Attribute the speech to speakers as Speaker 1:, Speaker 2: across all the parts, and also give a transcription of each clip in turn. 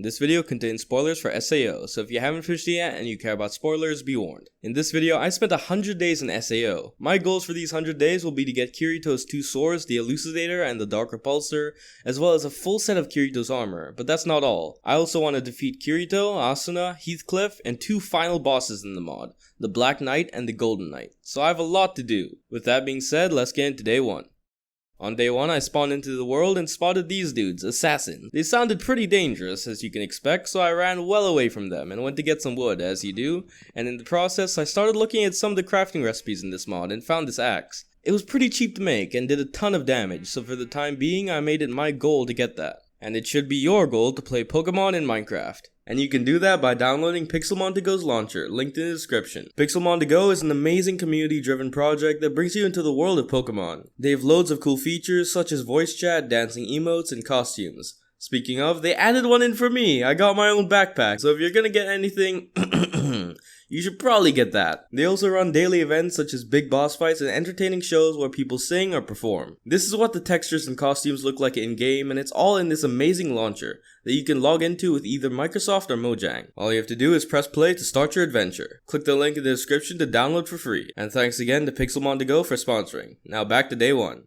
Speaker 1: This video contains spoilers for SAO, so if you haven't finished it yet and you care about spoilers, be warned. In this video, I spent 100 days in SAO. My goals for these 100 days will be to get Kirito's 2 swords, the Elucidator and the Dark Repulsor, as well as a full set of Kirito's armor, but that's not all. I also want to defeat Kirito, Asuna, Heathcliff, and 2 final bosses in the mod, the Black Knight and the Golden Knight, so I have a lot to do. With that being said, let's get into day 1. On day 1, I spawned into the world and spotted these dudes, assassins. They sounded pretty dangerous, as you can expect, so I ran well away from them and went to get some wood, as you do, and in the process, I started looking at some of the crafting recipes in this mod and found this axe. It was pretty cheap to make and did a ton of damage, so for the time being, I made it my goal to get that. And it should be your goal to play Pokemon in Minecraft. And you can do that by downloading Pixelmon To Go's launcher, linked in the description. Pixelmon To Go is an amazing community-driven project that brings you into the world of Pokemon. They have loads of cool features such as VoiceChat, Dancing Emotes, and Costumes. Speaking of, they added one in for me. I got my own backpack, so if you're gonna get anything, you should probably get that. They also run daily events such as big boss fights and entertaining shows where people sing or perform. This is what the textures and costumes look like in-game, and it's all in this amazing launcher that you can log into with either Microsoft or Mojang. All you have to do is press play to start your adventure. Click the link in the description to download for free. And thanks again to Pixelmon To Go for sponsoring. Now back to day 1.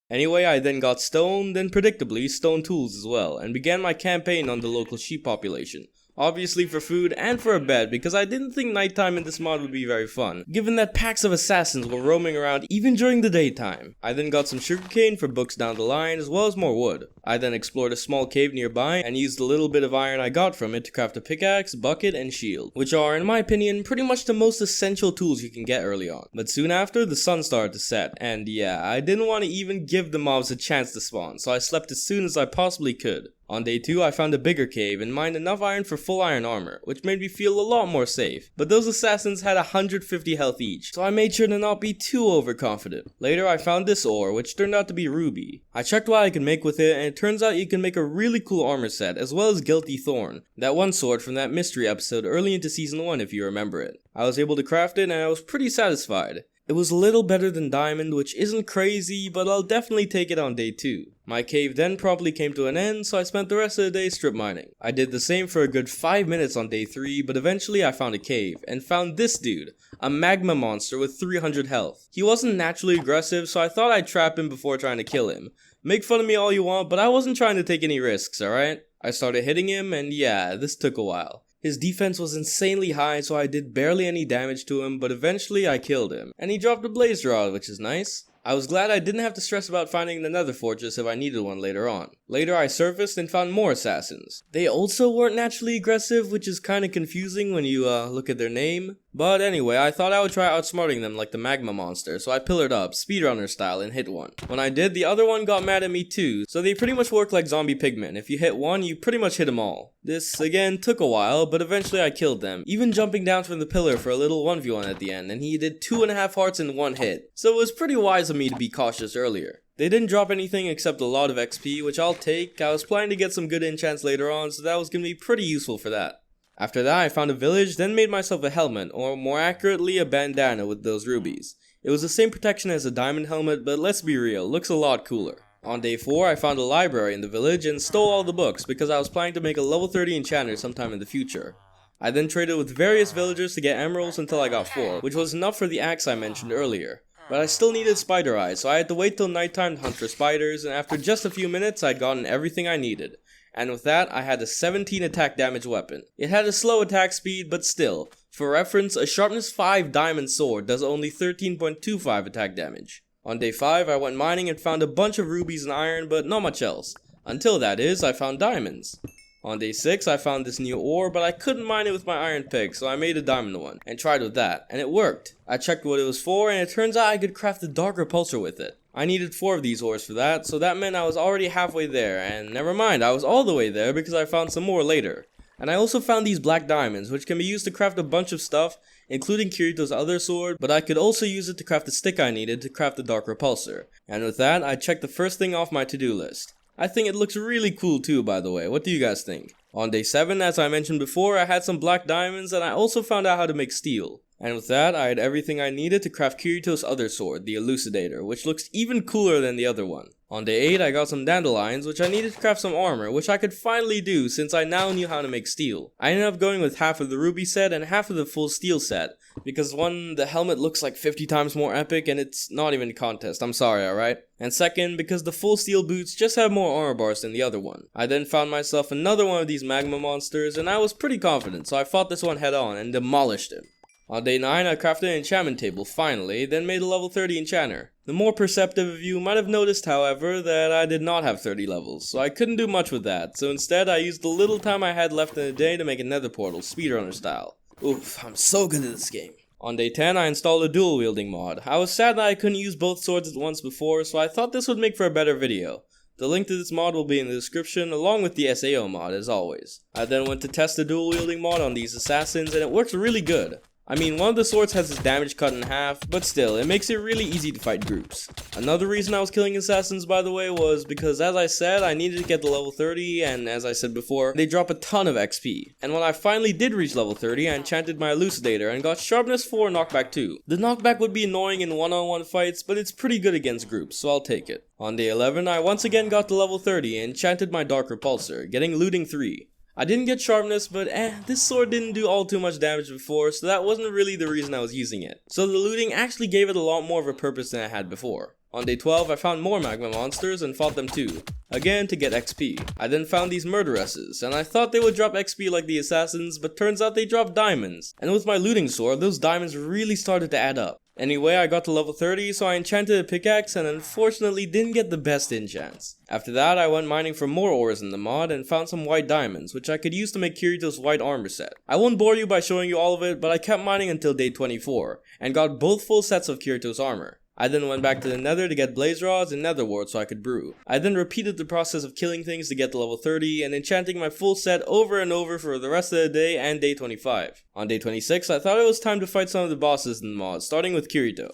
Speaker 1: Anyway, I then got stone, then predictably stone tools as well, and began my campaign on the local sheep population. Obviously for food and for a bed, because I didn't think nighttime in this mod would be very fun, given that packs of assassins were roaming around even during the daytime. I then got some sugarcane for books down the line, as well as more wood. I then explored a small cave nearby, and used a little bit of iron I got from it to craft a pickaxe, bucket, and shield, which are, in my opinion, pretty much the most essential tools you can get early on. But soon after, the sun started to set, and yeah, I didn't want to even give the mobs a chance to spawn, so I slept as soon as I possibly could. On day 2, I found a bigger cave and mined enough iron for full iron armor, which made me feel a lot more safe. But those assassins had 150 health each, so I made sure to not be too overconfident. Later, I found this ore, which turned out to be ruby. I checked what I could make with it, and it turns out you can make a really cool armor set, as well as Guilty Thorn, that one sword from that mystery episode early into season 1 if you remember it. I was able to craft it, and I was pretty satisfied. It was a little better than diamond, which isn't crazy, but I'll definitely take it on day 2. My cave then promptly came to an end, so I spent the rest of the day strip mining. I did the same for a good 5 minutes on day 3, but eventually I found a cave, and found this dude, a magma monster with 300 health. He wasn't naturally aggressive, so I thought I'd trap him before trying to kill him. Make fun of me all you want, but I wasn't trying to take any risks, alright? I started hitting him, and yeah, this took a while. His defense was insanely high, so I did barely any damage to him, but eventually I killed him. And he dropped a blaze rod, which is nice. I was glad I didn't have to stress about finding the nether fortress if I needed one later on. Later I surfaced and found more assassins. They also weren't naturally aggressive, which is kinda confusing when you look at their name. But anyway, I thought I would try outsmarting them like the magma monster, so I pillared up, speedrunner style, and hit one. When I did, the other one got mad at me too, so they pretty much work like zombie pigmen. If you hit one, you pretty much hit them all. This, again, took a while, but eventually I killed them, even jumping down from the pillar for a little 1v1 at the end, and he did 2.5 hearts in 1 hit, so it was pretty wise of me to be cautious earlier. They didn't drop anything except a lot of XP, which I'll take. I was planning to get some good enchants later on, so that was going to be pretty useful for that. After that, I found a village, then made myself a helmet, or more accurately, a bandana with those rubies. It was the same protection as a diamond helmet, but let's be real, looks a lot cooler. On day 4, I found a library in the village and stole all the books because I was planning to make a level 30 enchanter sometime in the future. I then traded with various villagers to get emeralds until I got 4, which was enough for the axe I mentioned earlier. But I still needed spider eyes, so I had to wait till nighttime to hunt for spiders, and after just a few minutes, I'd gotten everything I needed. And with that, I had a 17 attack damage weapon. It had a slow attack speed, but still. For reference, a sharpness 5 diamond sword does only 13.25 attack damage. On day 5, I went mining and found a bunch of rubies and iron, but not much else. Until that is, I found diamonds. On day 6, I found this new ore, but I couldn't mine it with my iron pick, so I made a diamond one, and tried with that, and it worked. I checked what it was for, and it turns out I could craft the Dark Repulsor with it. I needed 4 of these ores for that, so that meant I was already halfway there, and never mind, I was all the way there because I found some more later. And I also found these black diamonds, which can be used to craft a bunch of stuff, including Kirito's other sword, but I could also use it to craft the stick I needed to craft the Dark Repulsor. And with that, I checked the first thing off my to-do list. I think it looks really cool too, by the way. What do you guys think? On day 7, as I mentioned before, I had some black diamonds, and I also found out how to make steel. And with that, I had everything I needed to craft Kirito's other sword, the Elucidator, which looks even cooler than the other one. On day 8, I got some dandelions, which I needed to craft some armor, which I could finally do since I now knew how to make steel. I ended up going with half of the ruby set and half of the full steel set, because one, the helmet looks like 50 times more epic and it's not even a contest, I'm sorry, alright? And second, because the full steel boots just have more armor bars than the other one. I then found myself another one of these magma monsters and I was pretty confident, so I fought this one head on and demolished him. On day 9, I crafted an enchantment table finally, then made a level 30 enchanter. The more perceptive of you might have noticed, however, that I did not have 30 levels, so I couldn't do much with that, so instead I used the little time I had left in the day to make a nether portal, speedrunner style. Oof, I'm so good at this game. On day 10, I installed a dual wielding mod. I was sad that I couldn't use both swords at once before, so I thought this would make for a better video. The link to this mod will be in the description, along with the SAO mod, as always. I then went to test the dual wielding mod on these assassins, and it works really good. I mean, one of the swords has its damage cut in half, but still, it makes it really easy to fight groups. Another reason I was killing assassins, by the way, was because, as I said, I needed to get to level 30, and as I said before, they drop a ton of XP. And when I finally did reach level 30, I enchanted my elucidator and got sharpness 4 and knockback 2. The knockback would be annoying in one-on-one fights, but it's pretty good against groups, so I'll take it. On day 11, I once again got to level 30 and enchanted my dark repulsor, getting looting 3. I didn't get sharpness, but this sword didn't do all too much damage before, so that wasn't really the reason I was using it. So the looting actually gave it a lot more of a purpose than I had before. On day 12, I found more magma monsters and fought them too, again to get XP. I then found these murderesses, and I thought they would drop XP like the assassins, but turns out they drop diamonds. And with my looting sword, those diamonds really started to add up. Anyway, I got to level 30, so I enchanted a pickaxe and unfortunately didn't get the best enchants. After that, I went mining for more ores in the mod and found some white diamonds, which I could use to make Kirito's white armor set. I won't bore you by showing you all of it, but I kept mining until day 24, and got both full sets of Kirito's armor. I then went back to the nether to get blaze rods and nether wart so I could brew. I then repeated the process of killing things to get to level 30 and enchanting my full set over and over for the rest of the day and day 25. On day 26, I thought it was time to fight some of the bosses in the mod, starting with Kirito.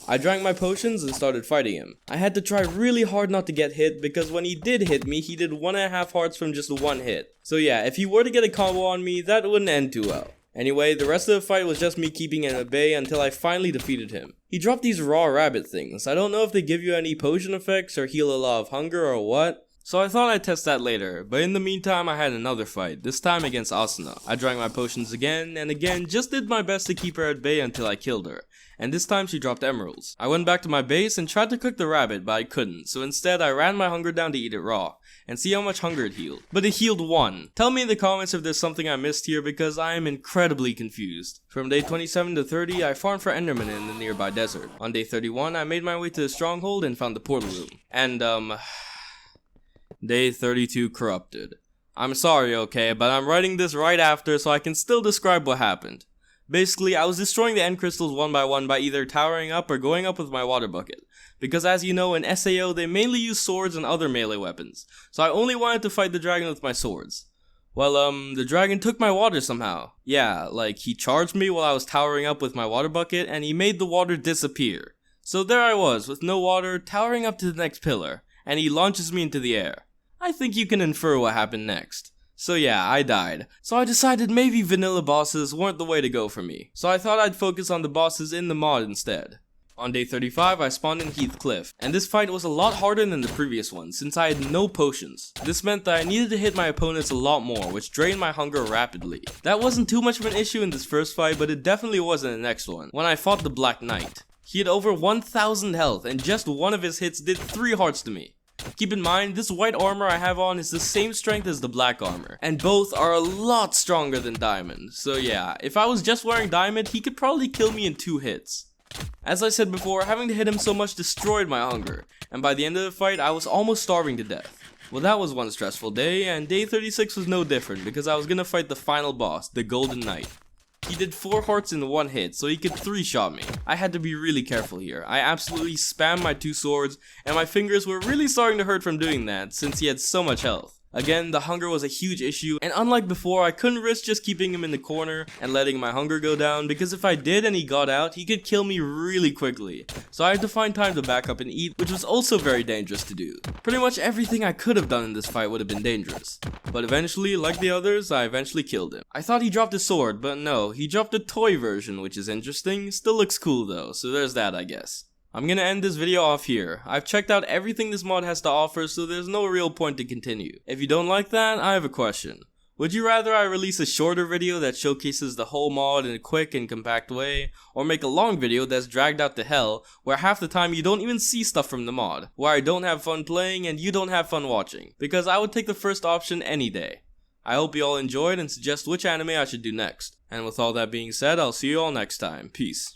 Speaker 1: I drank my potions and started fighting him. I had to try really hard not to get hit because when he did hit me, he did 1.5 hearts from just one hit. So yeah, if he were to get a combo on me, that wouldn't end too well. Anyway, the rest of the fight was just me keeping him at bay until I finally defeated him. He dropped these raw rabbit things. I don't know if they give you any potion effects or heal a lot of hunger or what. So I thought I'd test that later, but in the meantime I had another fight, this time against Asuna. I drank my potions again, and again just did my best to keep her at bay until I killed her. And this time she dropped emeralds. I went back to my base and tried to cook the rabbit, but I couldn't, so instead I ran my hunger down to eat it raw, and see how much hunger it healed. But it healed 1. Tell me in the comments if there's something I missed here because I am incredibly confused. From day 27 to 30, I farmed for endermen in the nearby desert. On day 31, I made my way to the stronghold and found the portal room. And day 32 corrupted. I'm sorry, okay, but I'm writing this right after so I can still describe what happened. Basically, I was destroying the end crystals one by one by either towering up or going up with my water bucket. Because as you know, in SAO, they mainly use swords and other melee weapons. So I only wanted to fight the dragon with my swords. Well, the dragon took my water somehow. Yeah, like, he charged me while I was towering up with my water bucket, and he made the water disappear. So there I was, with no water, towering up to the next pillar, and he launches me into the air. I think you can infer what happened next. So yeah, I died. So I decided maybe vanilla bosses weren't the way to go for me. So I thought I'd focus on the bosses in the mod instead. On day 35, I spawned in Heathcliff, and this fight was a lot harder than the previous one since I had no potions. This meant that I needed to hit my opponents a lot more, which drained my hunger rapidly. That wasn't too much of an issue in this first fight, but it definitely was in the next one, when I fought the Black Knight. He had over 1000 health, and just one of his hits did 3 hearts to me. Keep in mind, this white armor I have on is the same strength as the black armor, and both are a lot stronger than diamond. So yeah, if I was just wearing diamond, he could probably kill me in 2 hits. As I said before, having to hit him so much destroyed my hunger, and by the end of the fight, I was almost starving to death. Well, that was one stressful day, and day 36 was no different because I was gonna fight the final boss, the Golden Knight. He did 4 hearts in 1 hit, so he could 3-shot me. I had to be really careful here. I absolutely spammed my 2 swords, and my fingers were really starting to hurt from doing that, since he had so much health. Again, the hunger was a huge issue, and unlike before, I couldn't risk just keeping him in the corner and letting my hunger go down, because if I did and he got out, he could kill me really quickly. So I had to find time to back up and eat, which was also very dangerous to do. Pretty much everything I could have done in this fight would have been dangerous. But eventually, like the others, I eventually killed him. I thought he dropped his sword, but no, he dropped a toy version, which is interesting. Still looks cool though, so there's that, I guess. I'm gonna end this video off here. I've checked out everything this mod has to offer, so there's no real point to continue. If you don't like that, I have a question. Would you rather I release a shorter video that showcases the whole mod in a quick and compact way, or make a long video that's dragged out to hell, where half the time you don't even see stuff from the mod, where I don't have fun playing and you don't have fun watching? Because I would take the first option any day. I hope you all enjoyed and suggest which anime I should do next. And with all that being said, I'll see you all next time. Peace.